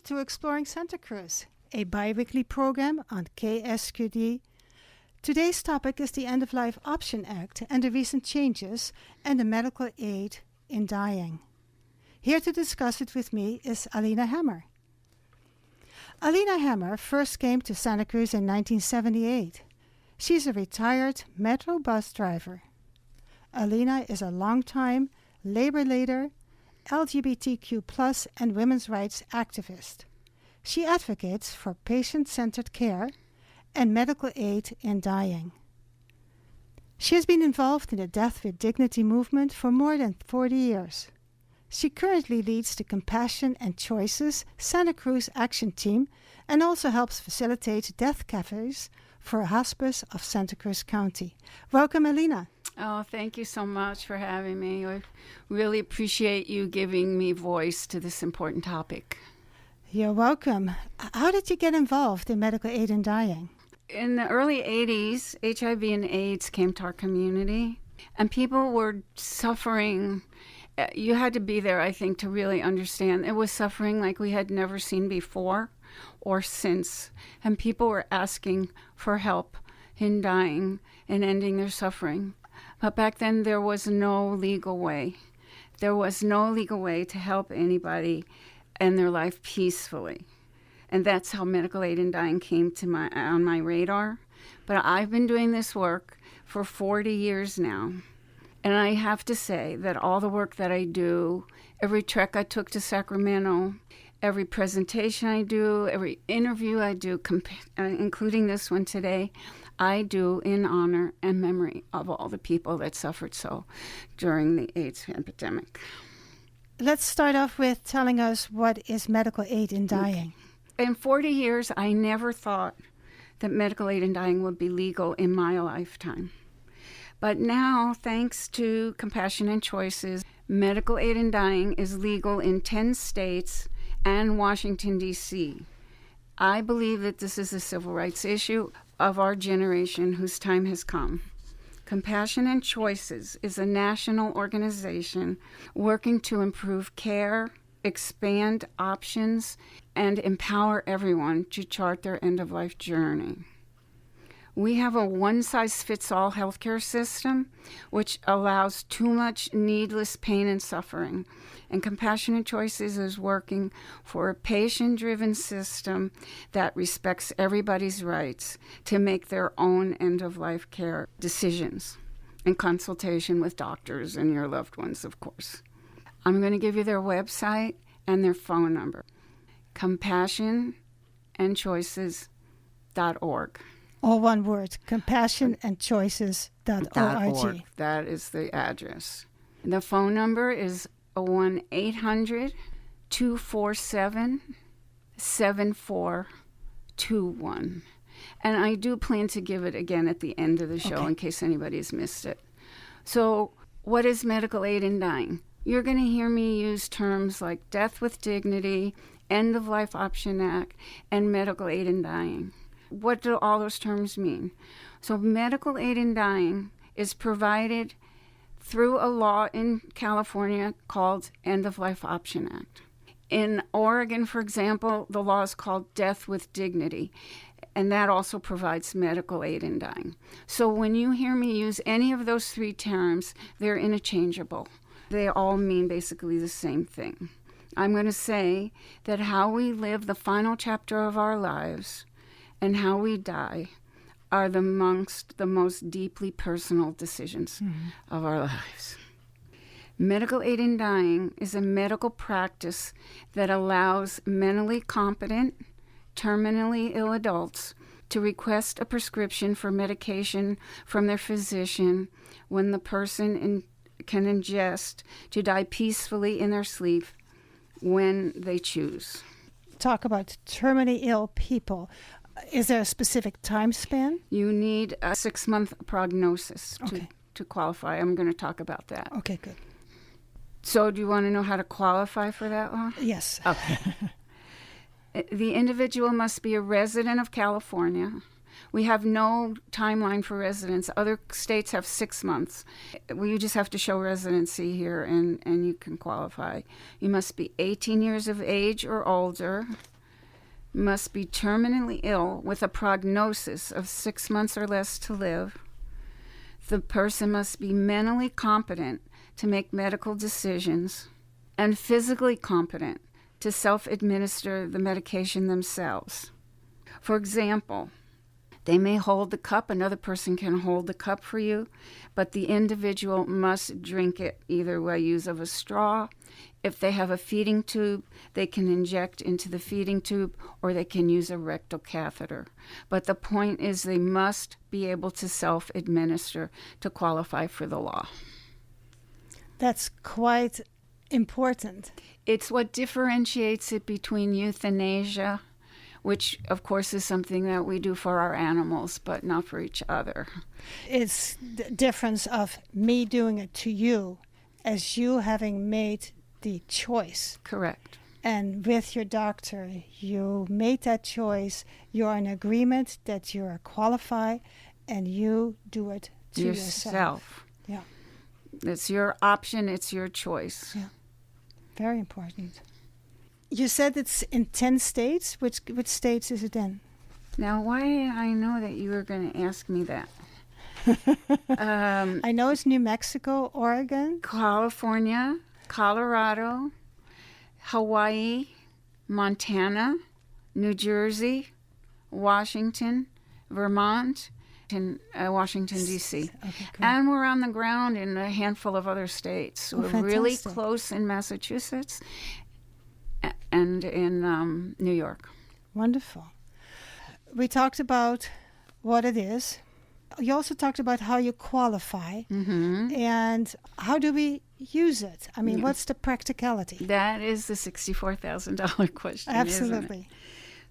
to Exploring Santa Cruz, a bi-weekly program on KSQD. Today's topic is the End-of-Life Option Act and the recent changes and the medical aid in dying. Here to discuss it with me is Alina Hammer. Alina Hammer first came to Santa Cruz in 1978. She's a retired metro bus driver. Alina is a longtime labor leader, LGBTQ+ and women's rights activist. She advocates for patient-centered care and medical aid in dying. She has been involved in the Death with Dignity movement for more than 40 years. She currently leads the Compassion and Choices Santa Cruz Action Team and also helps facilitate death cafes for a hospice of Santa Cruz County. Welcome, Alina. Oh, thank you so much for having me. I really appreciate you giving me voice to this important topic. You're welcome. How did you get involved in medical aid in dying? In the early 80s, HIV and AIDS came to our community, and people were suffering. You had to be there, I think, to really understand. It was suffering like we had never seen before or since, and people were asking for help in dying and ending their suffering. But back then, there was no legal way. There was no legal way to help anybody end their life peacefully. And that's how medical aid in dying came to on my radar. But I've been doing this work for 40 years now. And I have to say that all the work that I do, every trek I took to Sacramento, every presentation I do, every interview I do, including this one today, I do in honor and memory of all the people that suffered so during the AIDS epidemic. Let's start off with telling us what is medical aid in dying. In 40 years, I never thought that medical aid in dying would be legal in my lifetime. But now, thanks to Compassion and Choices, medical aid in dying is legal in 10 states and Washington, D.C. I believe that this is a civil rights issue of our generation whose time has come. Compassion and Choices is a national organization working to improve care, expand options, and empower everyone to chart their end-of-life journey. We have a one-size-fits-all healthcare system, which allows too much needless pain and suffering. And Compassion and Choices is working for a patient-driven system that respects everybody's rights to make their own end-of-life care decisions in consultation with doctors and your loved ones, of course. I'm going to give you their website and their phone number, compassionandchoices.org. All one word, compassionandchoices.org. That is the address. The phone number is 1-800-247-7421. And I do plan to give it again at the end of the show in case anybody's missed it. So what is medical aid in dying? You're going to hear me use terms like Death with Dignity, End-of-Life Option Act, and medical aid in dying. What do all those terms mean? So medical aid in dying is provided through a law in California called End-of-Life Option Act. In Oregon, for example, the law is called Death with Dignity, and that also provides medical aid in dying. So when you hear me use any of those three terms, they're interchangeable. They all mean basically the same thing. I'm going to say that how we live the final chapter of our lives and how we die are amongst the most deeply personal decisions of our lives. Medical aid in dying is a medical practice that allows mentally competent, terminally ill adults to request a prescription for medication from their physician when the person can ingest to die peacefully in their sleep when they choose. Talk about terminally ill people. Is there a specific time span? You need a 6-month prognosis to qualify. I'm going to talk about that. Okay, good. So do you want to know how to qualify for that law? Yes. Okay. The individual must be a resident of California. We have no timeline for residence. Other states have 6 months. You just have to show residency here and you can qualify. You must be 18 years of age or older. must be terminally ill with a prognosis of 6 months or less to live. The person must be mentally competent to make medical decisions and physically competent to self-administer the medication themselves. For example, they may hold the cup, another person can hold the cup for you, but the individual must drink it either by use of a straw. If they have a feeding tube, they can inject into the feeding tube, or they can use a rectal catheter. But the point is they must be able to self-administer to qualify for the law. That's quite important. It's what differentiates it between euthanasia, which, of course, is something that we do for our animals, but not for each other. It's the difference of me doing it to you as you having made the choice. Correct. And with your doctor, you made that choice. You're in agreement that you're qualified, and you do it to yourself. Yeah. It's your option. It's your choice. Yeah. Very important. You said it's in 10 states. Which states is it in? Now, why did I know that you were going to ask me that? I know it's New Mexico, Oregon, California, Colorado, Hawaii, Montana, New Jersey, Washington, Vermont, and Washington, D.C. Okay, and we're on the ground in a handful of other states. We're really close in Massachusetts and in New York. Wonderful. We talked about what it is. You also talked about how you qualify and how do we use it? I mean, what's the practicality? That is the $64,000 question. Absolutely. Isn't it?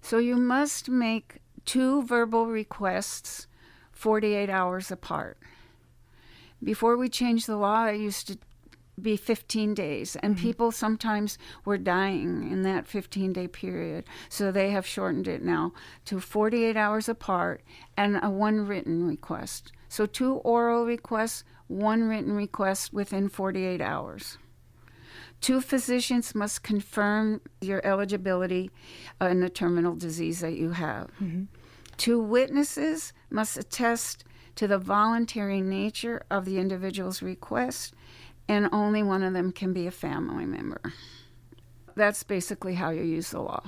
So you must make 2 verbal requests 48 hours apart. Before we changed the law, it used to be 15 days, and people sometimes were dying in that 15-day period. So they have shortened it now to 48 hours apart and a 1 written request. So 2 oral requests, 1 written request within 48 hours. 2 physicians must confirm your eligibility in the terminal disease that you have. 2 witnesses must attest to the voluntary nature of the individual's request, and only one of them can be a family member. That's basically how you use the law.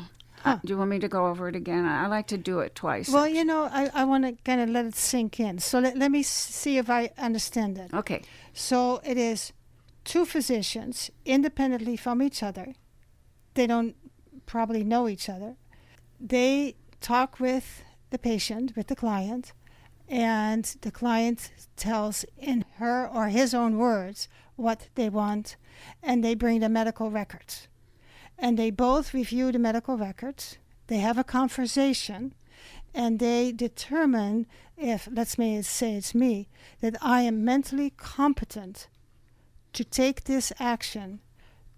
Do you want me to go over it again? I like to do it twice. Well, you know, I want to kind of let it sink in. So let me see if I understand it. Okay. So it is 2 physicians independently from each other. They don't probably know each other. They talk with the patient, with the client, and the client tells in her or his own words what they want, and they bring the medical records. And they both review the medical records. They have a conversation, and they determine if, let's say it's me, that I am mentally competent to take this action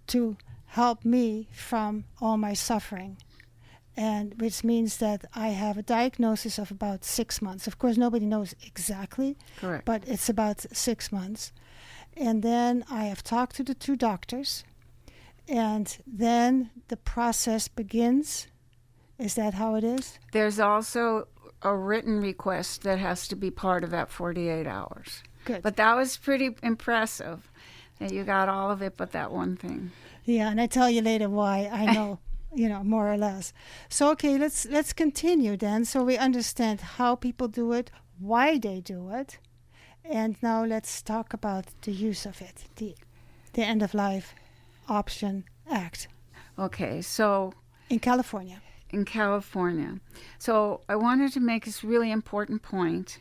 to help me from all my suffering. And which means that I have a diagnosis of about 6 months. Of course, nobody knows exactly. Correct. But it's about 6 months. And then I have talked to the 2 doctors, and then the process begins. Is that how it is? There's also a written request that has to be part of that 48 hours. Good. But that was pretty impressive that you got all of it but that one thing. Yeah, and I tell you later why. I know. You know, more or less. So, okay, let's continue then, so we understand how people do it, why they do it, and now let's talk about the use of it, the End of Life Option Act. Okay, so in California. So I wanted to make this really important point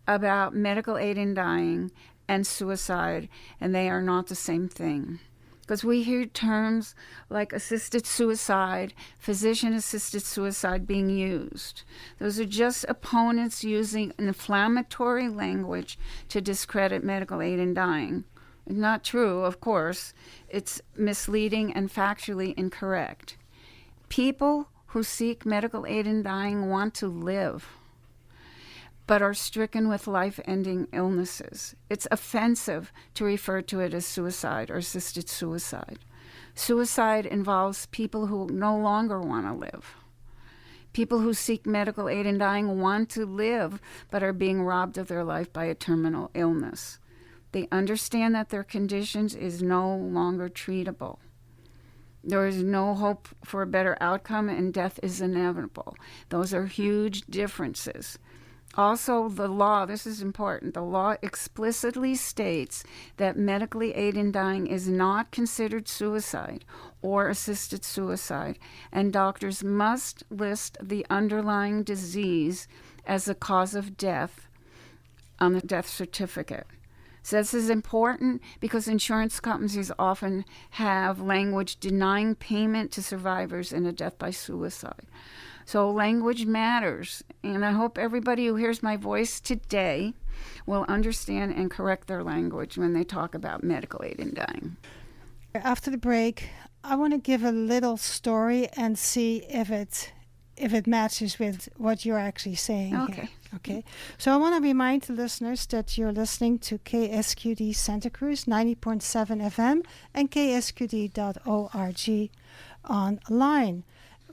about medical aid in dying and suicide, and they are not the same thing. Because we hear terms like assisted suicide, physician-assisted suicide being used. Those are just opponents using inflammatory language to discredit medical aid in dying. Not true, of course. It's misleading and factually incorrect. People who seek medical aid in dying want to live, but are stricken with life-ending illnesses. It's offensive to refer to it as suicide or assisted suicide. Suicide involves people who no longer want to live. People who seek medical aid in dying want to live, but are being robbed of their life by a terminal illness. They understand that their conditions is no longer treatable. There is no hope for a better outcome, and death is inevitable. Those are huge differences. Also, the law, this is important, the law explicitly states that medically aid in dying is not considered suicide or assisted suicide, and doctors must list the underlying disease as the cause of death on the death certificate. So this is important because insurance companies often have language denying payment to survivors in a death by suicide. So language matters, and I hope everybody who hears my voice today will understand and correct their language when they talk about medical aid in dying. After the break, I want to give a little story and see if it matches with what you're actually saying here. Okay. So I want to remind the listeners that you're listening to KSQD Santa Cruz 90.7 FM and ksqd.org online.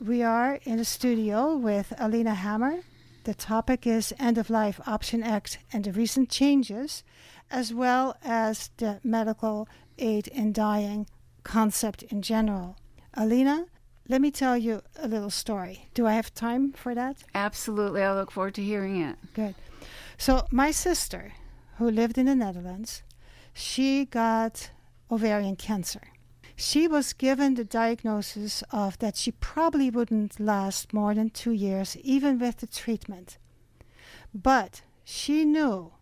We are in the studio with Alina Hammer. The topic is End-of-Life Option Act and the recent changes, as well as the medical aid in dying concept in general. Alina, let me tell you a little story. Do I have time for that? Absolutely. I look forward to hearing it. Good. So my sister, who lived in the Netherlands, she got ovarian cancer. She was given the diagnosis of that she probably wouldn't last more than 2 years, even with the treatment. But she knew,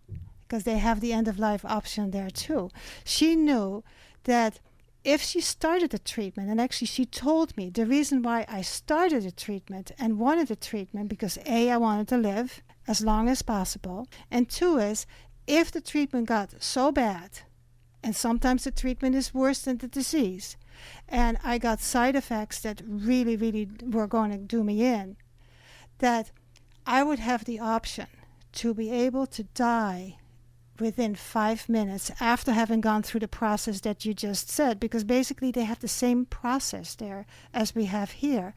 because they have the end-of-life option there too, she knew that if she started the treatment, and actually she told me the reason why I started the treatment and wanted the treatment, because A, I wanted to live as long as possible, and 2 is, if the treatment got so bad, and sometimes the treatment is worse than the disease, and I got side effects that really, really were going to do me in, that I would have the option to be able to die within 5 minutes after having gone through the process that you just said, because basically they have the same process there as we have here.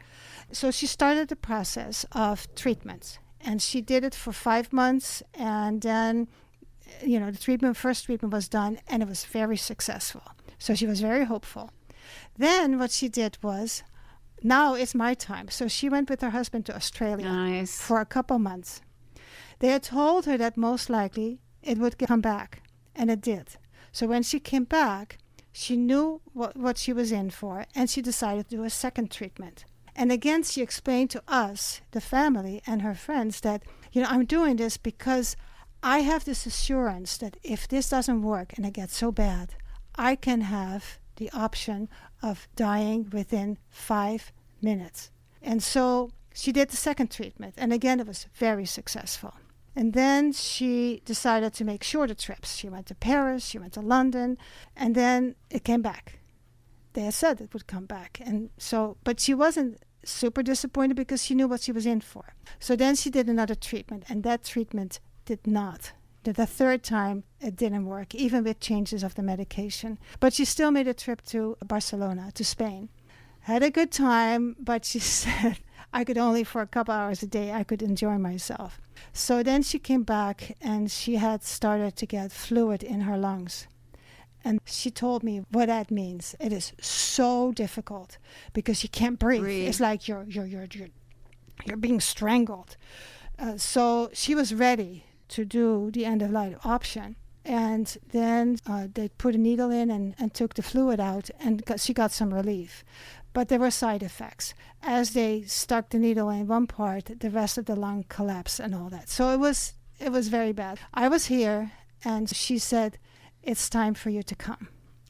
So she started the process of treatments, and she did it for 5 months, and then the first treatment was done, and it was very successful. So she was very hopeful. Then what she did was, now it's my time. So she went with her husband to Australia for a couple months. They had told her that most likely it would come back, and it did. So when she came back, she knew what she was in for, and she decided to do a second treatment. And again, she explained to us, the family and her friends, that, I'm doing this because I have this assurance that if this doesn't work and it gets so bad, I can have the option of dying within 5 minutes. And so she did the second treatment, and again, it was very successful. And then she decided to make shorter trips. She went to Paris, she went to London, and then it came back. They had said it would come back. And so, but she wasn't super disappointed because she knew what she was in for. So then she did another treatment, and that treatment did not. The third time, it didn't work, even with changes of the medication. But she still made a trip to Barcelona, to Spain. Had a good time, but she said, I could only for a couple hours a day, I could enjoy myself. So then she came back, and she had started to get fluid in her lungs. And she told me what that means. It is so difficult because you can't breathe. It's like you're being strangled. So she was ready to do the end-of-life option. And then they put a needle in and took the fluid out, and she got some relief. But there were side effects. As they stuck the needle in one part, the rest of the lung collapsed and all that. So it was very bad. I was here, and she said, it's time for you to come.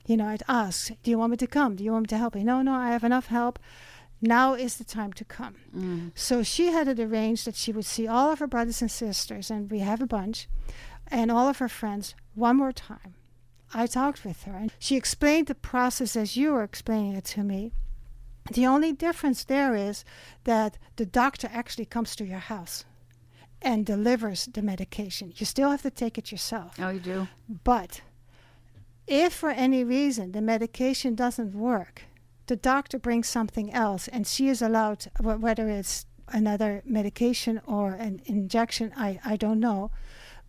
I'd ask, do you want me to come? Do you want me to help you? No, I have enough help. Now is the time to come. So she had it arranged that she would see all of her brothers and sisters, and we have a bunch, and all of her friends one more time. I talked with her, and she explained the process as you were explaining it to me. The only difference there is that the doctor actually comes to your house and delivers the medication. You still have to take it yourself. Oh, you do? But if for any reason the medication doesn't work, the doctor brings something else, and she is allowed, whether it's another medication or an injection, I don't know.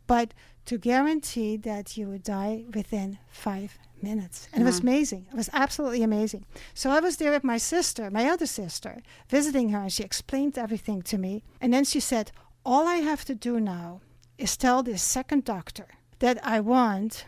But to guarantee that you would die within 5 minutes. And it was amazing. It was absolutely amazing. So I was there with my sister, my other sister, visiting her, and she explained everything to me. And then she said, all I have to do now is tell this second doctor that I want.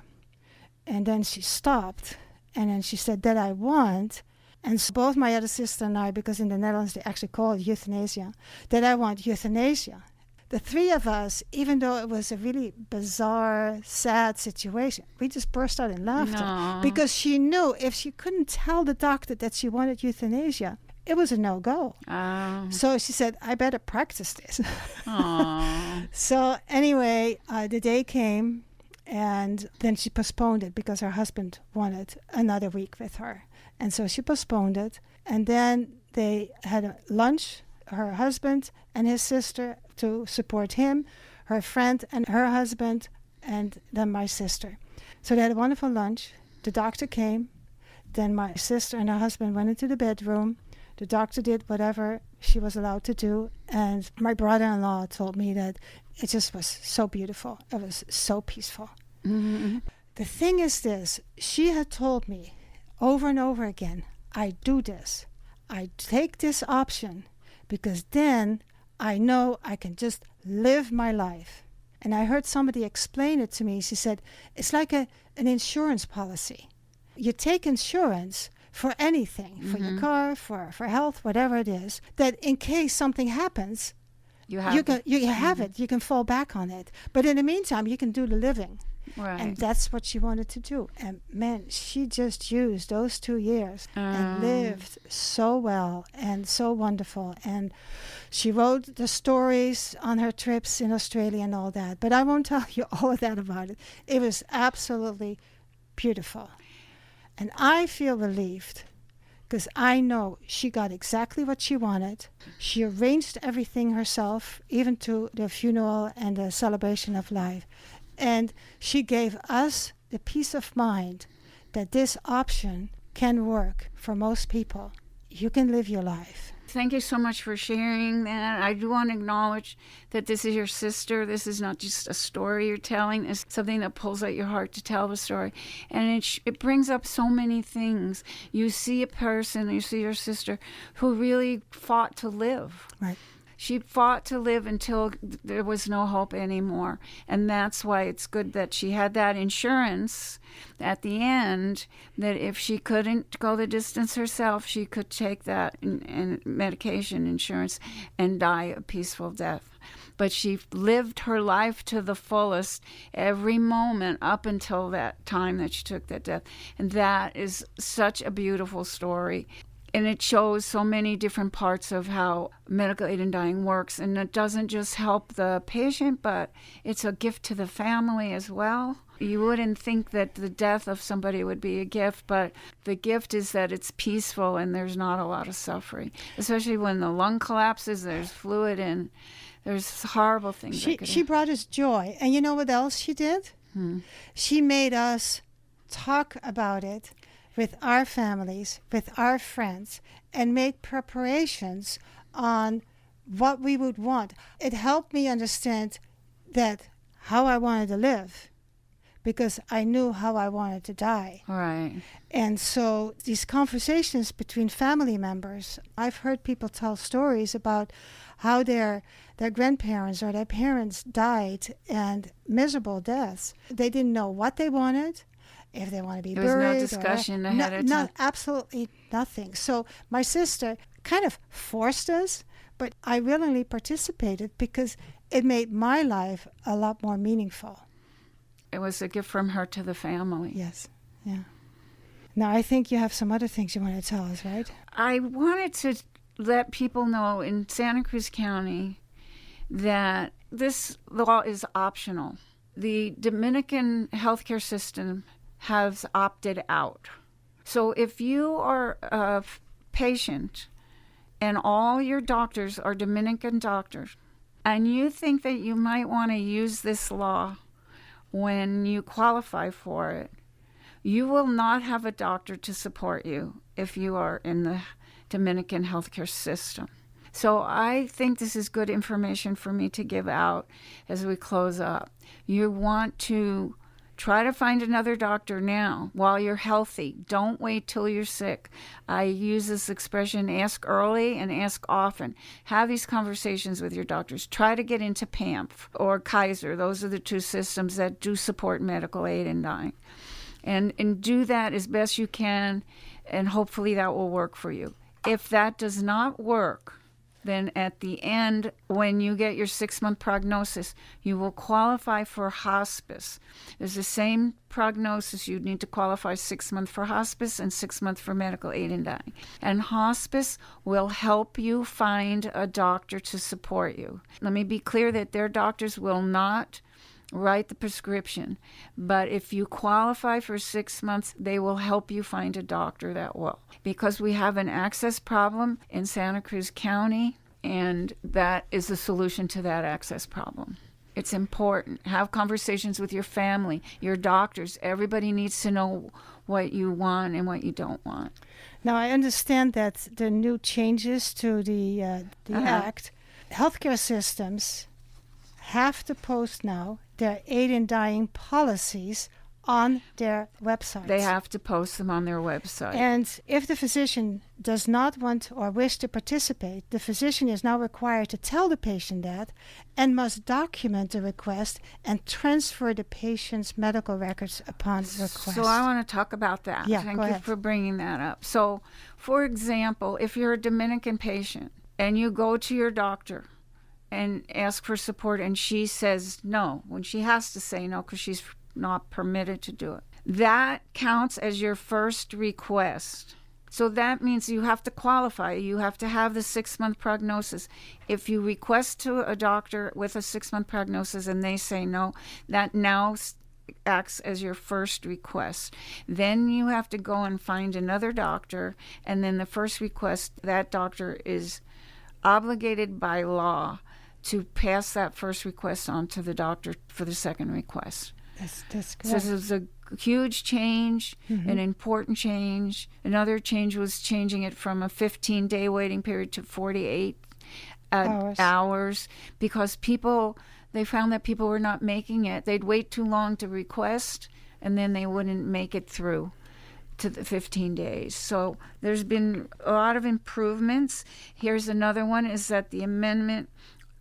And then she stopped. And then she said that I want. And so both my other sister and I, because in the Netherlands they actually call it euthanasia, that I want euthanasia. The three of us, even though it was a really bizarre, sad situation, we just burst out in laughter because she knew if she couldn't tell the doctor that she wanted euthanasia, it was a no-go. So she said, I better practice this. So anyway, the day came, and then she postponed it because her husband wanted another week with her. And so she postponed it. And then they had a lunch, her husband and his sister, to support him, her friend and her husband, and then my sister. So they had a wonderful lunch. The doctor came. Then my sister and her husband went into the bedroom. The doctor did whatever she was allowed to do. And my brother-in-law told me that it just was so beautiful. It was so peaceful. Mm-hmm. The thing is this. She had told me over and over again, I do this. I take this option because then I know I can just live my life. And I heard somebody explain it to me. She said, it's like an insurance policy. You take insurance for anything, for your car, for health, whatever it is, that in case something happens, you have it. You can fall back on it. But in the meantime, you can do the living. Right. And that's what she wanted to do. And man, she just used those 2 years and lived so well and so wonderful. And she wrote the stories on her trips in Australia and all that. But I won't tell you all of that about it. It was absolutely beautiful. And I feel relieved because I know she got exactly what she wanted. She arranged everything herself, even to the funeral and the celebration of life. And she gave us the peace of mind that this option can work for most people. You can live your life. Thank you so much for sharing that. I do want to acknowledge that this is your sister. This is not just a story you're telling. It's something that pulls at your heart to tell the story. And it brings up so many things. You see a person, you see your sister, who really fought to live. Right. She fought to live until there was no hope anymore. And that's why it's good that she had that insurance at the end, that if she couldn't go the distance herself, she could take that in medication insurance and die a peaceful death. But she lived her life to the fullest every moment up until that time that she took that death. And that is such a beautiful story. And it shows so many different parts of how medical aid in dying works. And it doesn't just help the patient, but it's a gift to the family as well. You wouldn't think that the death of somebody would be a gift, but the gift is that it's peaceful and there's not a lot of suffering. Especially when the lung collapses, there's fluid and there's horrible things. She brought us joy. And you know what else she did? She made us talk about it with our families, with our friends, and make preparations on what we would want. It helped me understand that how I wanted to live, because I knew how I wanted to die. Right. And so these conversations between family members, I've heard people tell stories about how their grandparents or their parents died, and miserable deaths. They didn't know what they wanted, if they want to be buried. There was no discussion ahead of time. Absolutely nothing. So my sister kind of forced us, but I willingly participated because it made my life a lot more meaningful. It was a gift from her to the family. Yes, yeah. Now I think you have some other things you want to tell us, right? I wanted to let people know in Santa Cruz County that this law is optional. The Dominican healthcare system has opted out. So if you are a patient and all your doctors are Dominican doctors, and you think that you might want to use this law when you qualify for it, you will not have a doctor to support you if you are in the Dominican healthcare system. So I think this is good information for me to give out as we close up. You want to try to find another doctor now while you're healthy. Don't wait till you're sick. I use this expression, ask early and ask often. Have these conversations with your doctors. Try to get into PAMF or Kaiser. Those are the two systems that do support medical aid in dying. And do that as best you can, and hopefully that will work for you. If that does not work, then at the end, when you get your 6-month prognosis, you will qualify for hospice. There's the same prognosis. You need to qualify 6 months for hospice and 6 months for medical aid in dying. And hospice will help you find a doctor to support you. Let me be clear that their doctors will not write the prescription, but if you qualify for 6 months, they will help you find a doctor that will. Because we have an access problem in Santa Cruz County, and that is the solution to that access problem. It's important. Have conversations with your family, your doctors. Everybody needs to know what you want and what you don't want. Now, I understand that the new changes to the Act, healthcare systems have to post now their aid in dying policies on their websites. They have to post them on their website. And if the physician does not want or wish to participate, the physician is now required to tell the patient that and must document the request and transfer the patient's medical records upon request. So I want to talk about that. Yeah, Thank go you ahead. for bringing that up. So, for example, if you're a Dominican patient and you go to your doctor and ask for support and she says no, when she has to say no because she's not permitted to do it, that counts as your first request. So that means you have to qualify. You have to have the 6-month prognosis. If you request to a doctor with a 6-month prognosis and they say no, that now acts as your first request. Then you have to go and find another doctor, and then the first request, that doctor is obligated by law to pass that first request on to the doctor for the second request. That's So correct. this is a huge change, an important change. Another change was changing it from a 15-day waiting period to 48 hours because they found that people were not making it. They'd wait too long to request, and then they wouldn't make it through to the 15 days. So there's been a lot of improvements. Here's another one, is that the amendment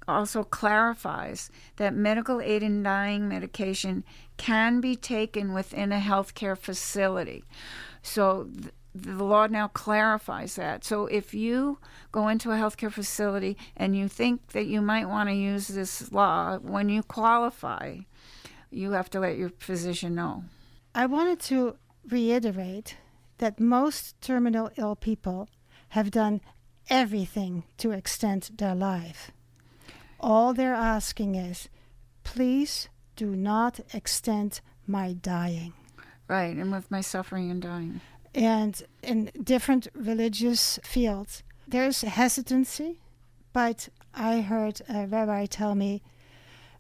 also clarifies that medical aid in dying medication can be taken within a healthcare facility. So the law now clarifies that. So if you go into a healthcare facility and you think that you might want to use this law, when you qualify, you have to let your physician know. I wanted to reiterate that most terminal ill people have done everything to extend their life. All they're asking is, please do not extend my dying. Right, and with my suffering and dying. And in different religious fields, there's hesitancy, but I heard a rabbi tell me,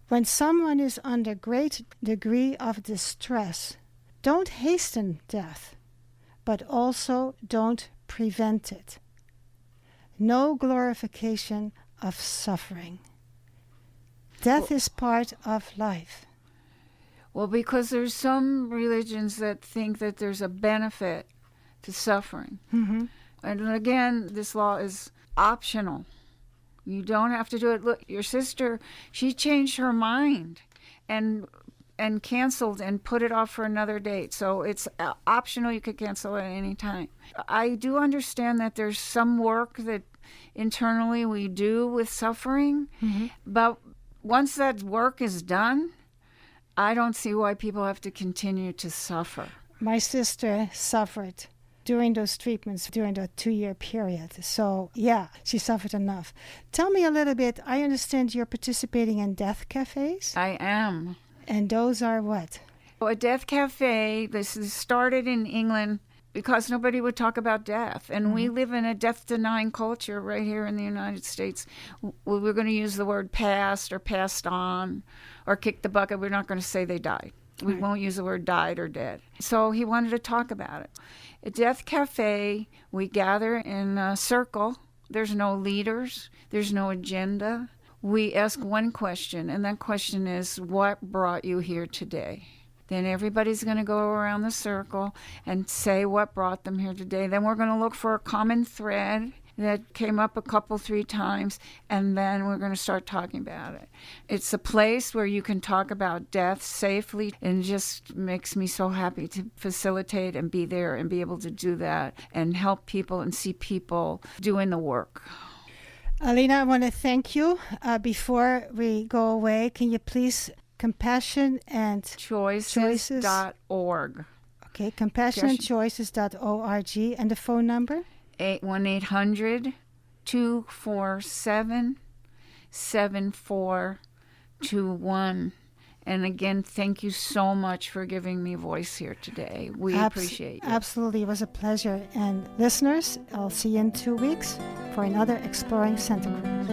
when someone is under great degree of distress, don't hasten death, but also don't prevent it. No glorification of suffering. Death is part of life. Well, because there's some religions that think that there's a benefit to suffering. Mm-hmm. And again, this law is optional. You don't have to do it. Look, your sister, she changed her mind and canceled and put it off for another date. So it's optional. You could cancel it at any time. I do understand that there's some work that internally we do with suffering, but once that work is done, I don't see why people have to continue to suffer. My sister suffered during those treatments during the 2-year period. So, yeah, she suffered enough. Tell me a little bit. I understand you're participating in death cafes. I am. And those are what? A death cafe, this started in England because nobody would talk about death. And we live in a death-denying culture right here in the United States. We're going to use the word passed or passed on or kick the bucket. We're not going to say they died. We won't use the word died or dead. So he wanted to talk about it. A death cafe, we gather in a circle There's no leaders. There's no agenda. We ask one question, and that question is, what brought you here today? Then everybody's going to go around the circle and say what brought them here today. Then we're going to look for a common thread that came up a couple, 3 times, and then we're going to start talking about it. It's a place where you can talk about death safely, and it just makes me so happy to facilitate and be there and be able to do that and help people and see people doing the work. Alina, I want to thank you. Before we go away, can you please compassion and choices.org. Okay, compassionandchoices.org, and the phone number? 1-800-247-7421. And again, thank you so much for giving me voice here today. We appreciate you. Absolutely. It was a pleasure. And listeners, I'll see you in 2 weeks for another Exploring Santa Cruz.